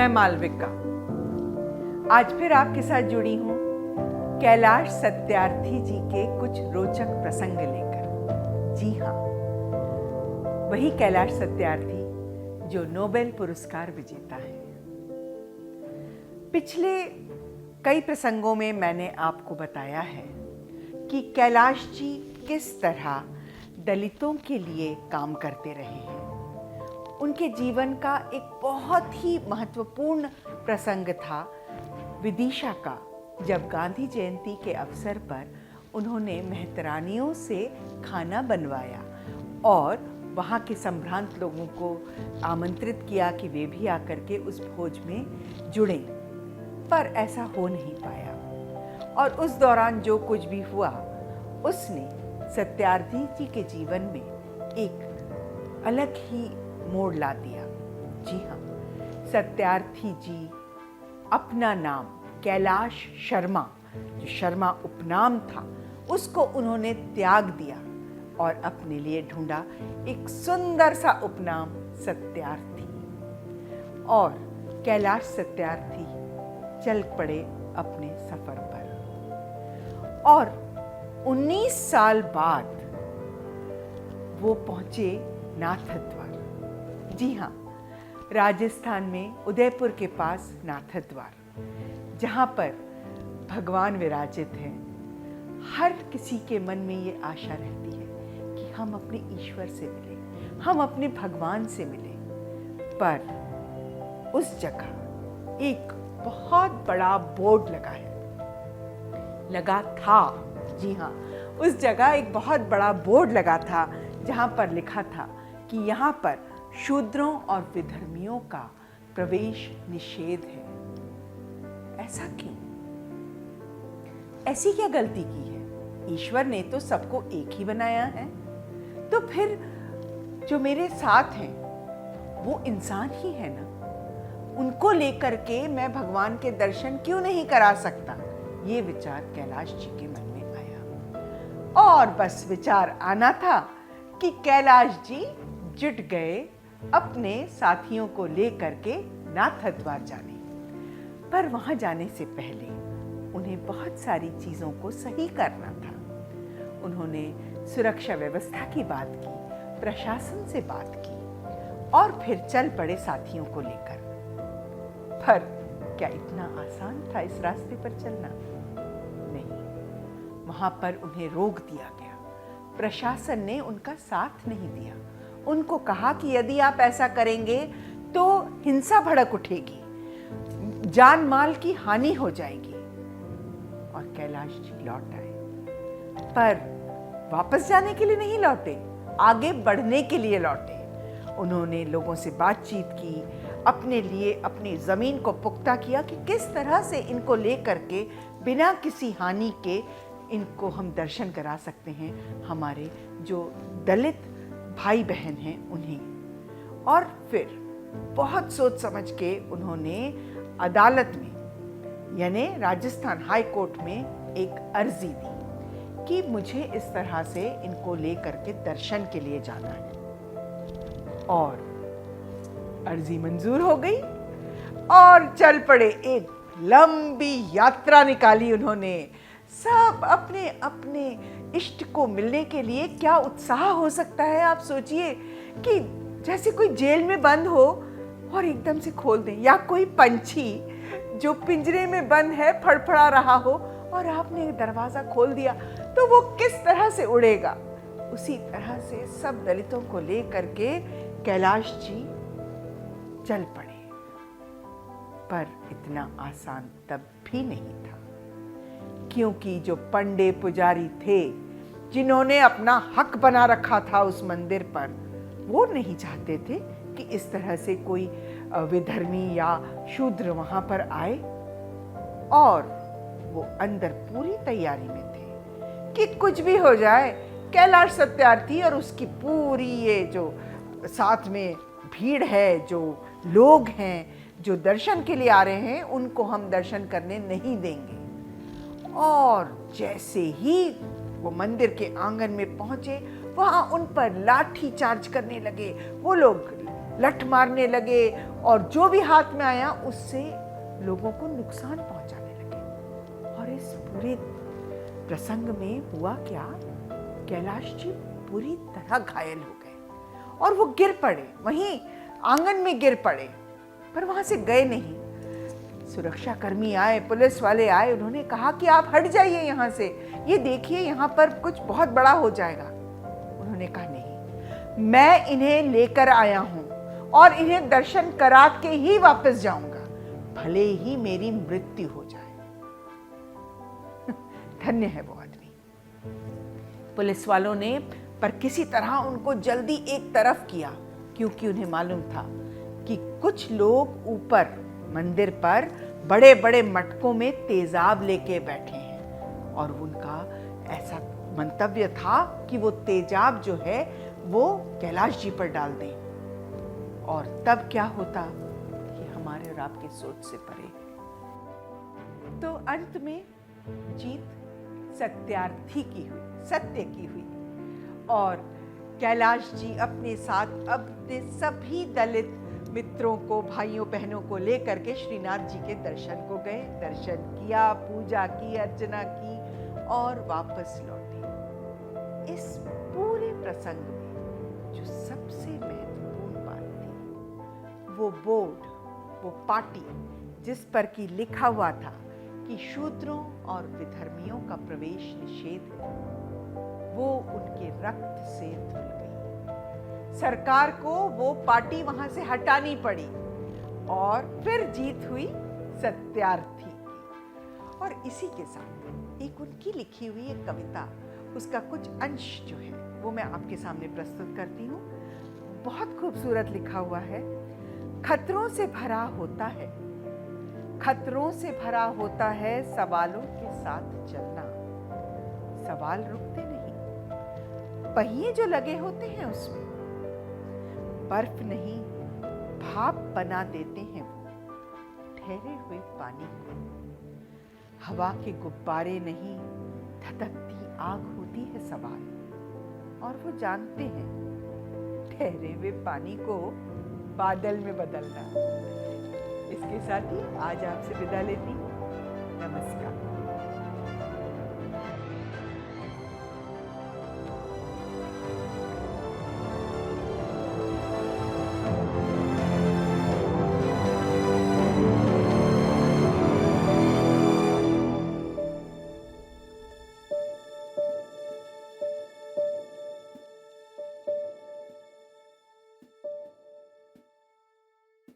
मैं मालविका आज फिर आपके साथ जुड़ी हूँ कैलाश सत्यार्थी जी के कुछ रोचक प्रसंग लेकर। जी हाँ, वही कैलाश सत्यार्थी जो नोबेल पुरस्कार विजेता है। पिछले कई प्रसंगों में मैंने आपको बताया है कि कैलाश जी किस तरह दलितों के लिए काम करते रहे हैं। उनके जीवन का एक बहुत ही महत्वपूर्ण प्रसंग था विदिशा का, जब गांधी जयंती के अवसर पर उन्होंने मेहतरानियों से खाना बनवाया और वहाँ के संभ्रांत लोगों को आमंत्रित किया कि वे भी आकर के उस भोज में जुड़ें, पर ऐसा हो नहीं पाया। और उस दौरान जो कुछ भी हुआ उसने सत्यार्थी जी के जीवन में एक अलग ही मोड़ ला दिया। जी हाँ, सत्यार्थी जी अपना नाम कैलाश शर्मा, जो शर्मा उपनाम था, उसको उन्होंने त्याग दिया और अपने लिए ढूंढा एक सुंदर सा उपनाम सत्यार्थी। और कैलाश सत्यार्थी चल पड़े अपने सफर पर और 19 साल बाद वो पहुंचे नाथद्वार। जी हाँ, राजस्थान में उदयपुर के पास नाथद्वार, जहाँ पर भगवान विराजित हैं। हर किसी के मन में ये आशा रहती है कि हम अपने ईश्वर से मिलें, हम अपने भगवान से मिलें। पर उस जगह एक बहुत बड़ा बोर्ड लगा था। जी हाँ, उस जगह एक बहुत बड़ा बोर्ड लगा था जहाँ पर लिखा था कि यहाँ पर शूद्रों और विधर्मियों का प्रवेश निषेध है। ऐसा क्यों? ऐसी क्या गलती की है? ईश्वर ने तो सबको एक ही बनाया है, तो फिर जो मेरे साथ हैं वो इंसान ही है ना, उनको लेकर के मैं भगवान के दर्शन क्यों नहीं करा सकता? ये विचार कैलाश जी के मन में आया और बस विचार आना था कि कैलाश जी जुट गए अपने साथियों को लेकर के नाथद्वार जाने। पर वहां जाने से पहले उन्हें बहुत सारी चीजों को सही करना था। उन्होंने सुरक्षा व्यवस्था की बात की, प्रशासन से बात की और फिर चल पड़े साथियों को लेकर। पर क्या इतना आसान था इस रास्ते पर चलना? नहीं, वहां पर उन्हें रोक दिया गया। प्रशासन ने उनका साथ नहीं दिया। उनको कहा कि यदि आप ऐसा करेंगे तो हिंसा भड़क उठेगी, जान माल की हानि हो जाएगी। और कैलाश जी लौट आए, पर वापस जाने के लिए नहीं लौटे, आगे बढ़ने के लिए लौटे। उन्होंने लोगों से बातचीत की, अपने लिए अपनी जमीन को पुख्ता किया कि किस तरह से इनको लेकर के बिना किसी हानि के इनको हम दर्शन करा सकते हैं, हमारे जो दलित भाई बहन हैं उन्हें। और फिर बहुत सोच समझ के उन्होंने अदालत में, यानी राजस्थान हाई कोर्ट में एक अर्जी दी कि मुझे इस तरह से इनको लेकर के दर्शन के लिए जाना है। और अर्जी मंजूर हो गई और चल पड़े। एक लंबी यात्रा निकाली उन्होंने। सब अपने अपने इष्ट को मिलने के लिए। क्या उत्साह हो सकता है, आप सोचिए कि जैसे कोई जेल में बंद हो और एकदम से खोल दें, या कोई पंछी जो पिंजरे में बंद है फड़फड़ा रहा हो और आपने दरवाजा खोल दिया तो वो किस तरह से उड़ेगा। उसी तरह से सब दलितों को लेकर के कैलाश जी चल पड़े। पर इतना आसान तब भी नहीं था, क्योंकि जो पंडे पुजारी थे जिन्होंने अपना हक बना रखा था उस मंदिर पर, वो नहीं चाहते थे कि इस तरह से कोई विधर्मी या शूद्र वहां पर आए। और वो अंदर पूरी तैयारी में थे कि कुछ भी हो जाए, कैलाश सत्यार्थी और उसकी पूरी ये जो साथ में भीड़ है, जो लोग हैं जो दर्शन के लिए आ रहे हैं, उनको हम दर्शन करने नहीं देंगे। और जैसे ही वो मंदिर के आंगन में पहुंचे, वहां उन पर लाठी चार्ज करने लगे। वो लोग लठ मारने लगे, और जो भी हाथ में आया उससे लोगों को नुकसान पहुंचाने लगे। और इस पूरे प्रसंग में हुआ क्या, कैलाश जी बुरी तरह घायल हो गए और वो गिर पड़े, वहीं आंगन में गिर पड़े, पर वहां से गए नहीं। सुरक्षा कर्मी आए, पुलिस वाले आए, उन्होंने कहा कि आप हट जाइए यहाँ से, ये देखिए यहाँ पर कुछ बहुत बड़ा हो जाएगा। उन्होंने कहा नहीं, मैं इन्हें लेकर आया हूं और इन्हें दर्शन करा के ही वापस जाऊंगा, भले ही मेरी मृत्यु हो जाए। धन्य है वो आदमी। पुलिस वालों ने पर किसी तरह उनको जल्दी एक तरफ किया, क्योंकि उन्हें मालूम था कि कुछ लोग ऊपर मंदिर पर बड़े बड़े मटकों में तेजाब लेके बैठे हैं और उनका ऐसा मंतव्य था कि वो तेजाब जो है वो कैलाश जी पर डाल दें। और तब क्या होता कि हमारे और आपकी सोच से परे। तो अंत में जीत सत्यार्थी की हुई, सत्य की हुई, और कैलाश जी अपने साथ अपने सभी दलित मित्रों को, भाइयों बहनों को लेकर के श्रीनाथ जी के दर्शन को गए। दर्शन किया, पूजा की, अर्चना की और वापस लौटे। इस पूरे प्रसंग में जो सबसे महत्वपूर्ण बात थी, वो बोर्ड, वो पाटी जिस पर कि लिखा हुआ था कि शूद्रों और विधर्मियों का प्रवेश निषेध है, वो उनके रक्त से धुल गई। सरकार को वो पार्टी वहां से हटानी पड़ी और फिर जीत हुई सत्यार्थी की। और इसी के साथ एक उनकी लिखी हुई एक कविता, उसका कुछ अंश जो है वो मैं आपके सामने प्रस्तुत करती हूँ। बहुत खूबसूरत लिखा हुआ है। खतरों से भरा होता है, खतरों से भरा होता है सवालों के साथ चलना। सवाल रुकते नहीं, पहिए जो लगे होते हैं उसमें बर्फ नहीं भाप बना देते हैं वो ठहरे हुए पानी को। हवा के गुब्बारे नहीं धधकती आग होती है सवाल, और वो जानते हैं ठहरे हुए पानी को बादल में बदलना। इसके साथ ही आज आपसे विदा लेती। नमस्कार।